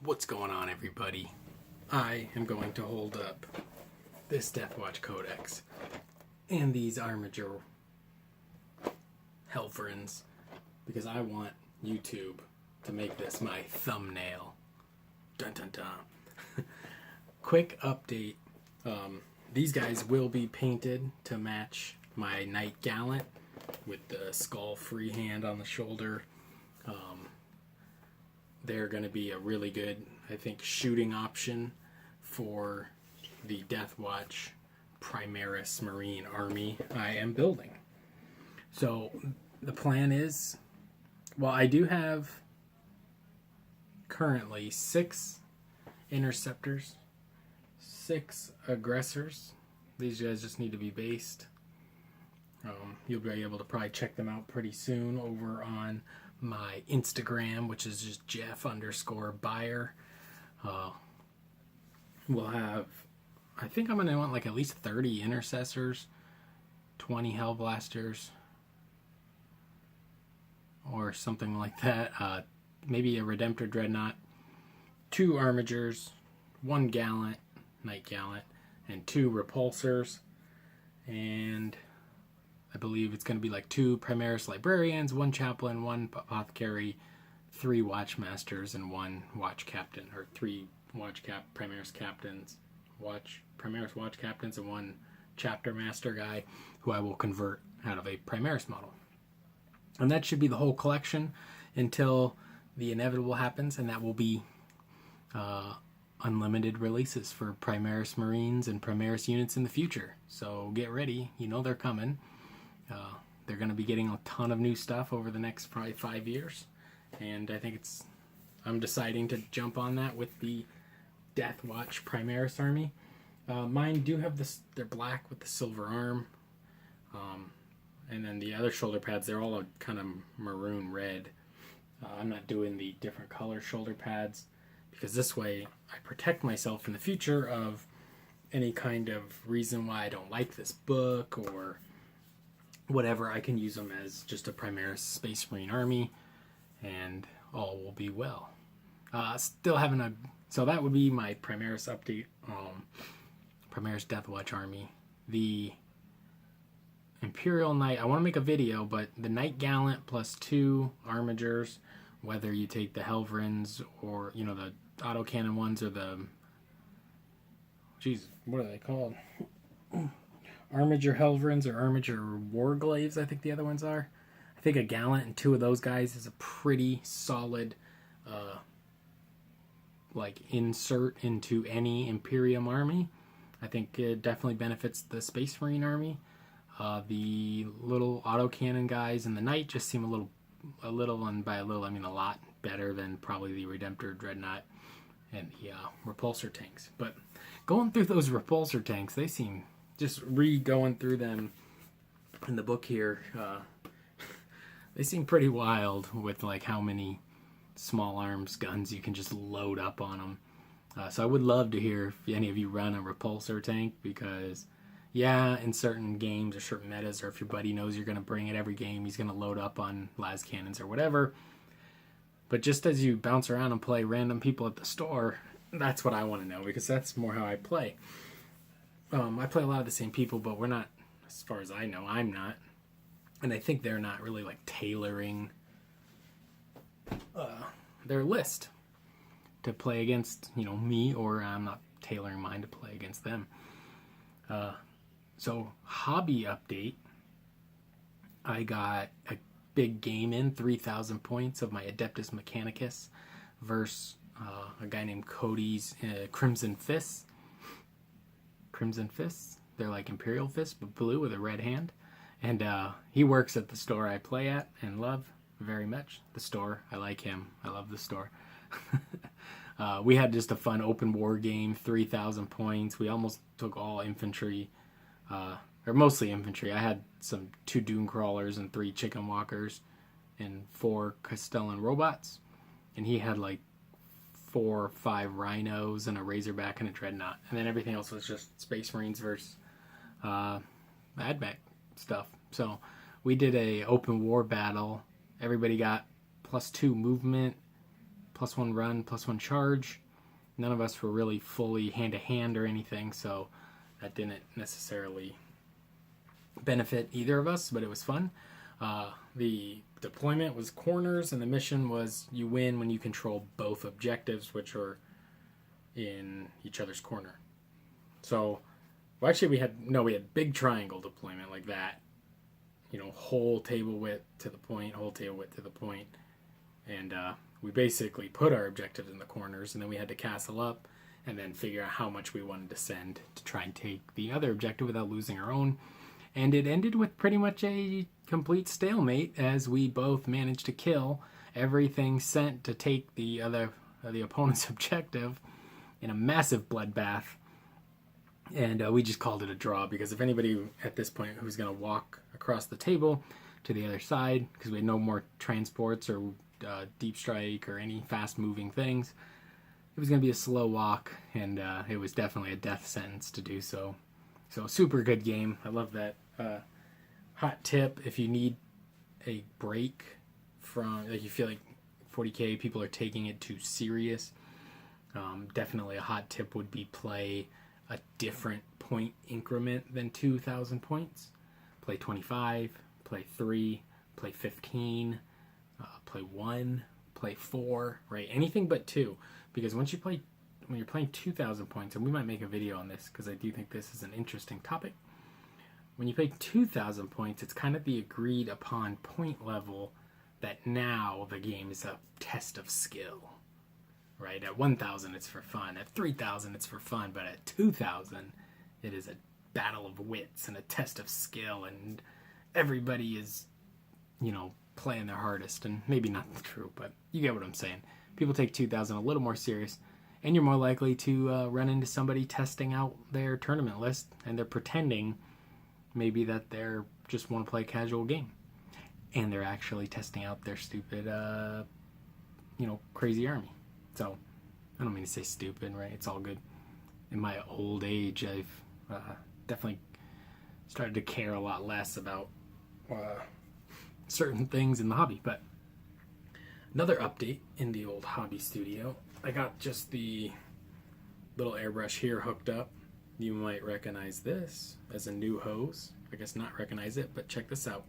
What's going on, everybody? I am going to hold up this Deathwatch Codex and these Armiger Helverins because I want YouTube to make this my thumbnail. Dun dun dun. Quick update. These guys will be painted to match my Knight Gallant with the skull freehand on the shoulder. They're going to be a really good, I think, shooting option for the Deathwatch Primaris Marine Army I am building. So the plan is, well, I do have currently 6 interceptors, 6 aggressors. These guys just need to be based. You'll be able to probably check them out pretty soon over on my Instagram, which is just Jeff_Buyer. We'll have, I think I'm going to want like at least 30 intercessors, 20 Hellblasters, or something like that. Maybe a Redemptor Dreadnought, 2 Armigers, 1 Gallant, Knight Gallant, and 2 Repulsors. And I believe it's going to be like 2 Primaris Librarians, 1 Chaplain, 1 Apothecary, 3 Watchmasters, and 1 Watch Captain, or 3 Primaris Captains, Primaris Watch Captains, and 1 Chapter Master guy who I will convert out of a Primaris model. And that should be the whole collection until the inevitable happens, and that will be unlimited releases for Primaris Marines and Primaris units in the future. So get ready, you know they're coming. They're going to be getting a ton of new stuff over the next probably 5 years, and I think I'm deciding to jump on that with the Deathwatch Primaris Army. Mine do have this, they're black with the silver arm, and then the other shoulder pads, they're all a kind of maroon red. I'm not doing the different color shoulder pads because this way I protect myself in the future of any kind of reason why I don't like this book or whatever. I can use them as just a Primaris Space Marine Army and all will be well. Still having so that would be my Primaris update. Primaris Deathwatch Army. The Imperial Knight, I want to make a video, but the Knight Gallant plus 2 Armigers, whether you take the Helverins or, you know, the autocannon ones or the, geez, what are they called? Armiger Helverins or Armiger Warglaves, I think the other ones are. I think a Gallant and 2 of those guys is a pretty solid like insert into any Imperium army. I think it definitely benefits the Space Marine army. The little autocannon guys and the Knight just seem a little, and by a little I mean a lot better than probably the Redemptor Dreadnought and the repulsor tanks. But going through those repulsor tanks, they seem, just going through them in the book here, they seem pretty wild with like how many small arms guns you can just load up on them. So I would love to hear if any of you run a repulsor tank, because yeah, in certain games or certain metas, or if your buddy knows you're going to bring it every game, he's going to load up on las cannons or whatever. But just as you bounce around and play random people at the store, that's what I want to know, because that's more how I play. I play a lot of the same people, but we're not, as far as I know, I'm not. And I think they're not really like tailoring their list to play against, you know, me, or I'm not tailoring mine to play against them. So hobby update, I got a big game in, 3,000 points of my Adeptus Mechanicus versus a guy named Cody's Crimson Fists. Crimson Fists, they're like Imperial Fists but blue with a red hand, and he works at the store I play at and love very much. The store, I like him, I love the store. We had just a fun open war game, 3,000 points. We almost took all infantry, or mostly infantry. I had 2 Doom Crawlers and 3 Chicken Walkers and 4 Castellan robots, and he had like 4 or 5 Rhinos and a Razorback and a Dreadnought, and then everything else was just Space Marines versus AdMech stuff. So we did a open war battle. Everybody got +2 movement, +1 run, +1 charge. None of us were really fully hand-to-hand or anything, so that didn't necessarily benefit either of us, but it was fun. The deployment was corners, and the mission was you win when you control both objectives, which are in each other's corner. So, well, actually we had big triangle deployment like that. Whole table width to the point, whole table width to the point. And we basically put our objectives in the corners, and then we had to castle up and then figure out how much we wanted to send to try and take the other objective without losing our own. And it ended with pretty much a complete stalemate, as we both managed to kill everything sent to take the opponent's objective in a massive bloodbath. And we just called it a draw, because if anybody at this point who's going to walk across the table to the other side, because we had no more transports or deep strike or any fast moving things, it was going to be a slow walk, and it was definitely a death sentence to do so. So super good game. I love that. Hot tip, if you need a break from, like, you feel like 40k people are taking it too serious, definitely a hot tip would be play a different point increment than 2,000 points. Play 25, play 3, play 15, play 1, play 4, right? Anything but 2. Because when you're playing 2,000 points, and we might make a video on this because I do think this is an interesting topic. When you play 2,000 points, it's kind of the agreed upon point level that now the game is a test of skill. Right? At 1,000, it's for fun. At 3,000, it's for fun. But at 2,000, it is a battle of wits and a test of skill. And everybody is, playing their hardest. And maybe not true, but you get what I'm saying. People take 2,000 a little more serious. And you're more likely to run into somebody testing out their tournament list. And they're pretending maybe that they're just want to play a casual game. And they're actually testing out their stupid, crazy army. So, I don't mean to say stupid, right? It's all good. In my old age, I've definitely started to care a lot less about certain things in the hobby. But another update in the old hobby studio, I got just the little airbrush here hooked up. You might recognize this as a new hose. I guess not recognize it, but check this out.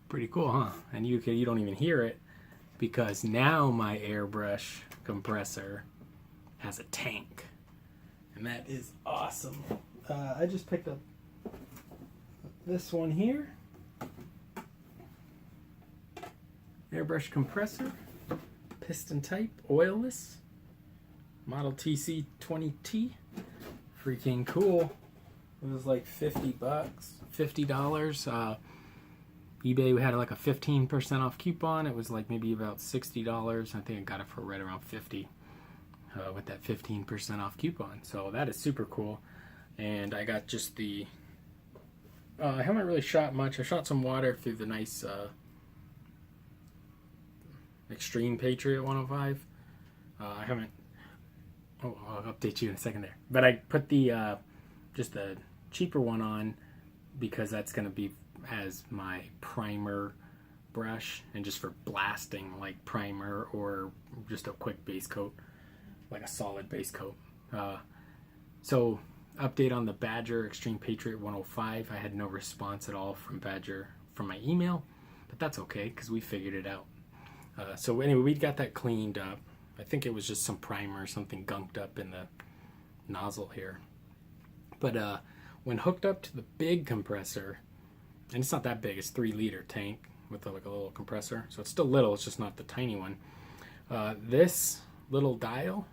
Pretty cool, huh? And you don't even hear it, because now my airbrush compressor has a tank, and that is awesome. I just picked up this one here, airbrush compressor, piston type, oilless, model TC20T. Freaking cool. It was like $50, $50. eBay, we had like a 15% off coupon. It was like maybe about $60. I think I got it for right around $50 with that 15% off coupon. So that is super cool. And I got just the... I haven't really shot much. I shot some water through the nice Extreme Patriot 105. I haven't... Oh, I'll update you in a second there. But I put the just the cheaper one on because that's going to be as my primer brush, and just for blasting like primer or just a quick base coat, like a solid base coat. So update on the Badger Extreme Patriot 105. I had no response at all from Badger from my email, but that's okay because we figured it out. So anyway, we got that cleaned up. I think it was just some primer or something gunked up in the nozzle here. But when hooked up to the big compressor, and it's not that big, it's 3-liter tank with like a little compressor, so it's still little, it's just not the tiny one. This little dial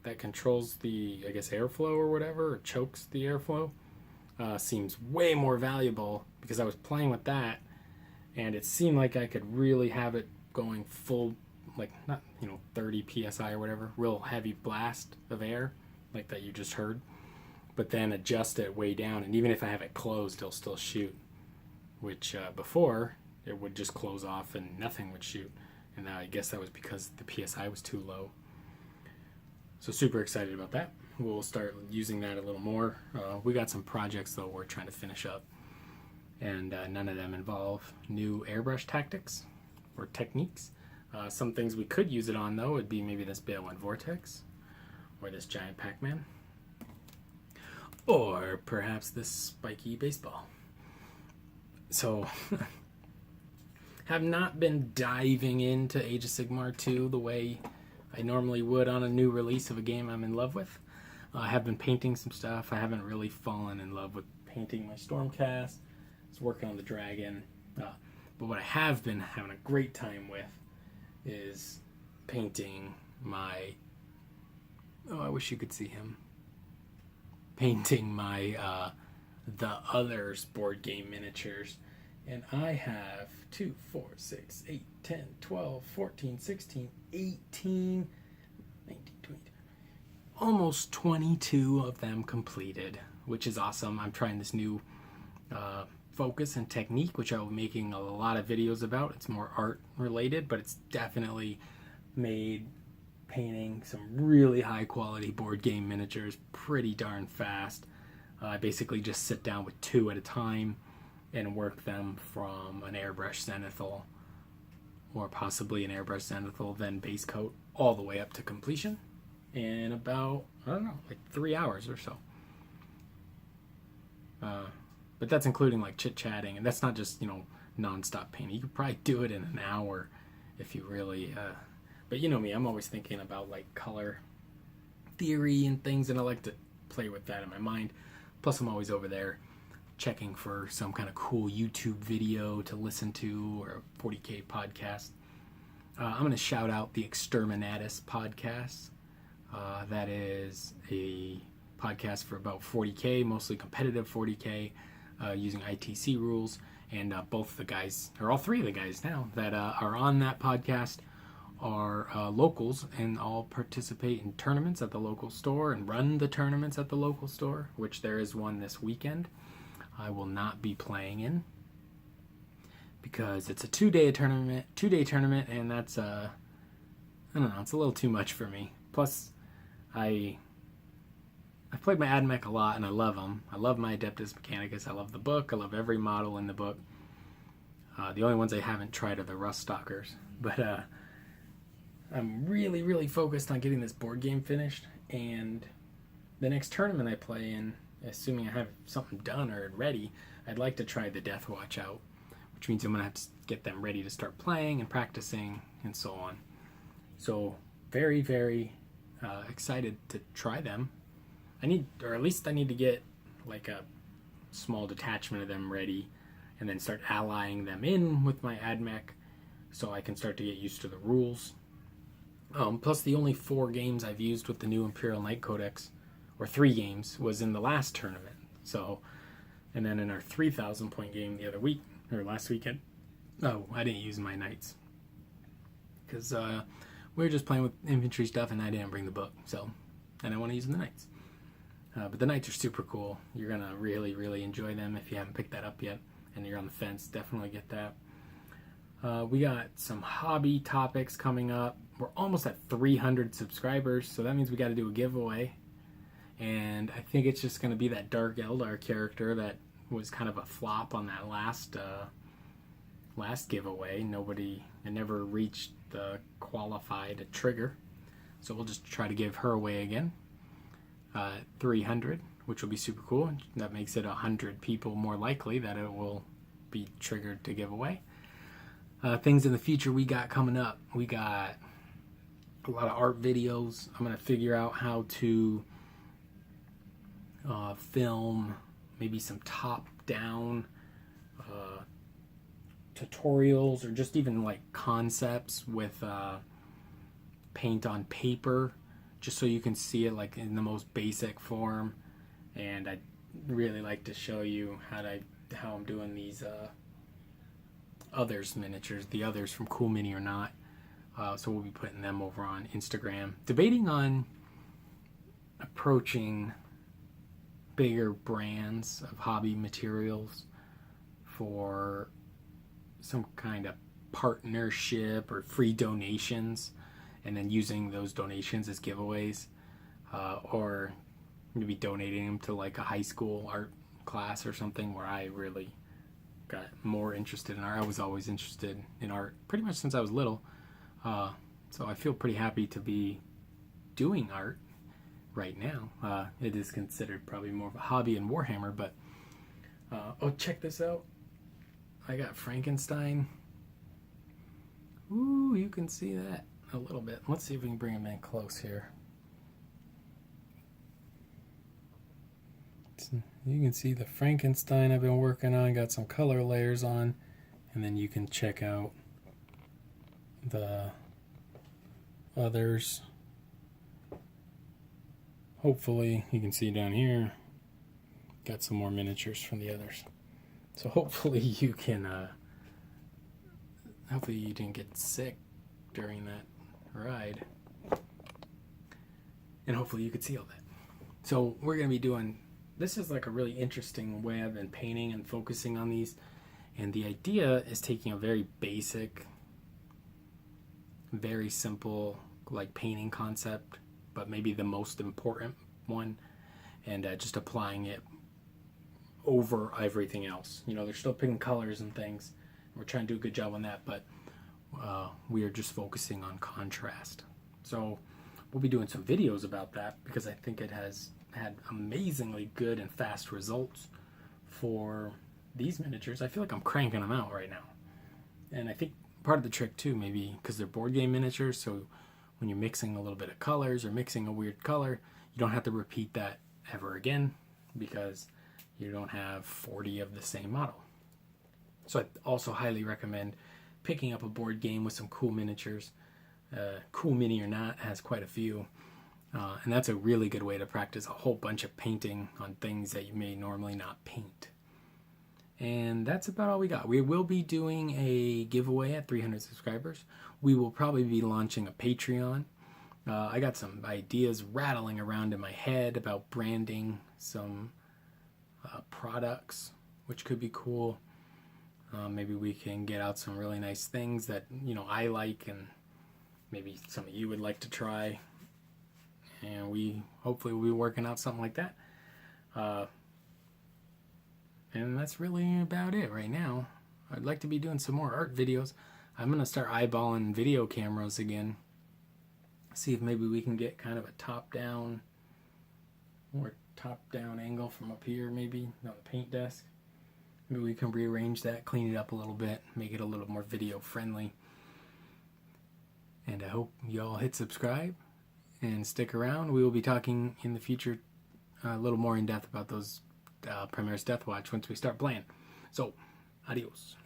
that controls the, I guess, airflow or whatever, or chokes the airflow, seems way more valuable, because I was playing with that and it seemed like I could really have it going full, like, not 30 psi or whatever, real heavy blast of air like that you just heard, but then adjust it way down, and even if I have it closed, it'll still shoot. Which before it would just close off and nothing would shoot, and I guess that was because the PSI was too low. So super excited about that. We'll start using that a little more. We got some projects though we're trying to finish up, and none of them involve new airbrush tactics or techniques. Some things we could use it on, though, would be maybe this Bale 1 Vortex, or this giant Pac-Man, or perhaps this spiky baseball. So, have not been diving into Age of Sigmar 2 the way I normally would on a new release of a game I'm in love with. I have been painting some stuff. I haven't really fallen in love with painting my Stormcast. I was working on the dragon. But what I have been having a great time with is painting my... Oh, I wish you could see him. Painting my The Others board game miniatures. And I have 2, 4, 6, 8, 10, 12, 14, 16, 18, 19, 20, almost 22 of them completed, which is awesome. I'm trying this new focus and technique, which I'll be making a lot of videos about. It's more art related, but it's definitely made painting some really high quality board game miniatures pretty darn fast. I basically just sit down with 2 at a time and work them from an airbrush zenithal, or possibly an airbrush zenithal, then base coat, all the way up to completion in about, I don't know, like 3 hours or so. But that's including like chit-chatting, and that's not just, non-stop painting. You could probably do it in an hour if you really... But you know me, I'm always thinking about like color theory and things, and I like to play with that in my mind. Plus I'm always over there checking for some kind of cool YouTube video to listen to, or a 40K podcast. I'm going to shout out the Exterminatus podcast. That is a podcast for about 40K, mostly competitive 40K, using ITC rules. And both the guys, or all 3 of the guys now, that are on that podcast are locals, and all participate in tournaments at the local store and run the tournaments at the local store, which there is one this weekend I will not be playing in, because it's a 2-day tournament, and that's I don't know, it's a little too much for me. Plus, I've played my AdMech a lot, and I love them. I love my Adeptus Mechanicus. I love the book. I love every model in the book. The only ones I haven't tried are the Rust Stalkers. But I'm really, really focused on getting this board game finished. And the next tournament I play in, assuming I have something done or ready, I'd like to try the Deathwatch out, which means I'm going to have to get them ready to start playing and practicing and so on. So very, very excited to try them. I need to get like a small detachment of them ready, and then start allying them in with my AdMech so I can start to get used to the rules. Plus the only 4 games I've used with the new Imperial Knight Codex, or 3 games, was in the last tournament. So, and then in our 3,000 point game the other week, or last weekend, I didn't use my Knights, because we were just playing with infantry stuff, and I didn't bring the book, so, and I want to use the Knights. But the Knights are super cool. You're going to really, really enjoy them if you haven't picked that up yet, and you're on the fence. Definitely get that. We got some hobby topics coming up. We're almost at 300 subscribers, so that means we got to do a giveaway. And I think it's just going to be that Dark Eldar character that was kind of a flop on that last giveaway. It never reached the qualified trigger. So we'll just try to give her away again. 300, which will be super cool. That makes it 100 people more likely that it will be triggered to give away. Things in the future we got coming up. We got a lot of art videos. I'm going to figure out how to film maybe some top-down tutorials, or just even like concepts with paint on paper, just so you can see it like in the most basic form. And I'd really like to show you how I'm doing these Others miniatures, the Others from Cool Mini or Not. So we'll be putting them over on Instagram. Debating on approaching bigger brands of hobby materials for some kind of partnership or free donations, and then using those donations as giveaways, or maybe donating them to like a high school art class or something where I really got more interested in art. I was always interested in art pretty much since I was little. So I feel pretty happy to be doing art right now. It is considered probably more of a hobby in Warhammer, but oh, check this out. I got Frankenstein. Ooh, you can see that a little bit. Let's see if we can bring him in close here. You can see the Frankenstein I've been working on, got some color layers on, and then you can check out the others. Hopefully you can see down here, got some more miniatures from the others. So hopefully you can, hopefully you didn't get sick during that ride. And hopefully you could see all that. So we're going to be doing, this is like a really interesting way I've been painting and focusing on these. And the idea is taking a very basic, very simple, like painting concept, but maybe the most important one, and just applying it over everything else. You know, they're still picking colors and things. We're trying to do a good job on that, but we are just focusing on contrast. So we'll be doing some videos about that because I think it has had amazingly good and fast results for these miniatures. I feel like I'm cranking them out right now. And I think part of the trick too, maybe because they're board game miniatures, so when you're mixing a little bit of colors or mixing a weird color, you don't have to repeat that ever again because you don't have 40 of the same model. So I also highly recommend picking up a board game with some cool miniatures. Cool Mini or Not has quite a few. And that's a really good way to practice a whole bunch of painting on things that you may normally not paint. And that's about all we got. We will be doing a giveaway at 300 subscribers. We will probably be launching a Patreon. I got some ideas rattling around in my head about branding some products, which could be cool. Maybe we can get out some really nice things that, you know, I like and maybe some of you would like to try. And we hopefully will be working out something like that. And that's really about it right now. I'd like to be doing some more art videos. I'm going to start eyeballing video cameras again. See if maybe we can get kind of a top-down angle from up here, maybe on the paint desk. Maybe we can rearrange that, clean it up a little bit, make it a little more video friendly. And I hope you all hit subscribe and stick around. We will be talking in the future a little more in depth about those Primaris Deathwatch once we start playing. So, adios.